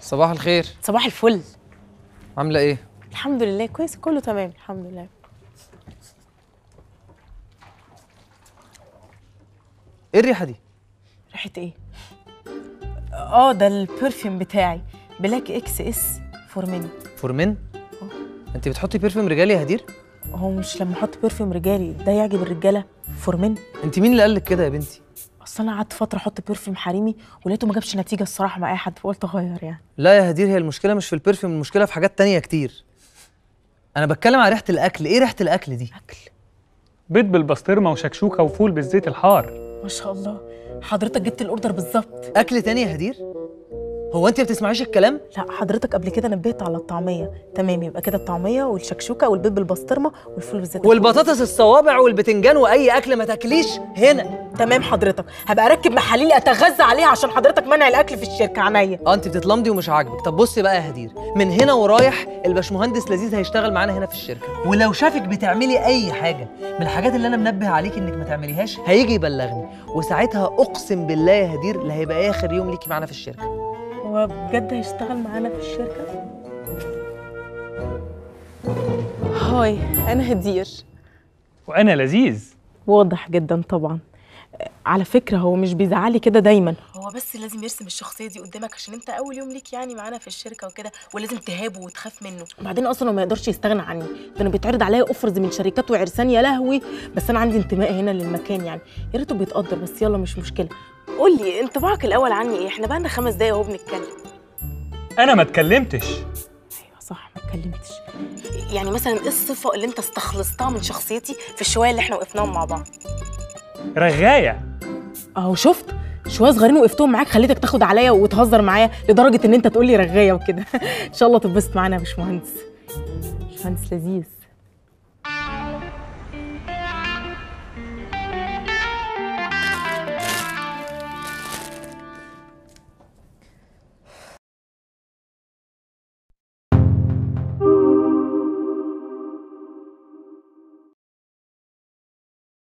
صباح الخير. صباح الفل. عامله ايه؟ الحمد لله كويس، كله تمام الحمد لله. ايه الريحه دي؟ ريحه ايه؟ ده البرفيوم بتاعي بلاك اكس اس فورمين. فورمين؟ انت بتحطي برفيوم رجالي يا هدير؟ هو مش لما احط برفيوم رجالي ده يعجب الرجاله فورمين؟ انت مين اللي قالك كده يا بنتي؟ اصل انا قعدت فتره احط برفيوم حريمي ولقيته ما جابش نتيجه الصراحه مع اي حد، فقلت اغير يعني. لا يا هدير، هي المشكله مش في البرفيوم، المشكله في حاجات تانية كتير. انا بتكلم على ريحه الاكل. ايه ريحه الاكل دي؟ اكل؟ بيض بالبسطرمه وشكشوكه وفول بالزيت الحار. ما شاء الله، حضرتك جبت الاوردر بالظبط. اكل تاني يا هدير؟ هو انت ما بتسمعيش الكلام؟ لا حضرتك قبل كده نبهت على الطعميه. تمام، يبقى كده الطعميه والشكشوكه والبيض بالبسطرمه والفول بالزيت والبطاطس الصوابع والبتنجان واي اكل ما تاكليش هنا. تمام حضرتك، هبقى اركب محاليل اتغذى عليها عشان حضرتك منع الاكل في الشركه عينيا. انت بتتلمضي ومش عاجبك. طب بصي بقى يا هدير، من هنا ورايح الباشمهندس لذيذ هيشتغل معانا هنا في الشركه، ولو شافك بتعملي اي حاجه من الحاجات اللي انا منبه عليك انك ما تعمليهاش هيجي يبلغني، وساعتها اقسم بالله يا هدير اللي هيبقى اخر يوم ليكي معانا في الشركه. هو بجد هيشتغل معانا في الشركه؟ هاي انا هدير. وانا لذيذ. واضح جدا طبعا. على فكره هو مش بيزعلي كده دايما، هو بس لازم يرسم الشخصيه دي قدامك عشان انت اول يوم ليك يعني معانا في الشركه وكده، ولازم تهابه وتخاف منه. وبعدين اصلا هو ما يقدرش يستغنى عني، ده انا بيتعرض عليا اوفرز من شركات وعرسان يا لهوي، بس انا عندي انتماء هنا للمكان يعني، يا ريته بيتقدر بس يلا مش مشكله. قول لي انطباعك الاول عني ايه؟ احنا بقالنا 5 دقايق اهو بنتكلم. انا ما اتكلمتش. ايوه صح ما اتكلمتش. يعني مثلا ايه الصفه اللي انت استخلصتها من شخصيتي في الشويه اللي احنا وقفناهم مع بعض؟ رغايه. اهو شفت، شويه صغيرين وقفتهم معاك خليتك تاخد عليا وتهزر معايا لدرجه ان انت تقول لي رغايه وكده. ان شاء الله تتبسط معانا يا باشمهندس. باشمهندس لذيذ.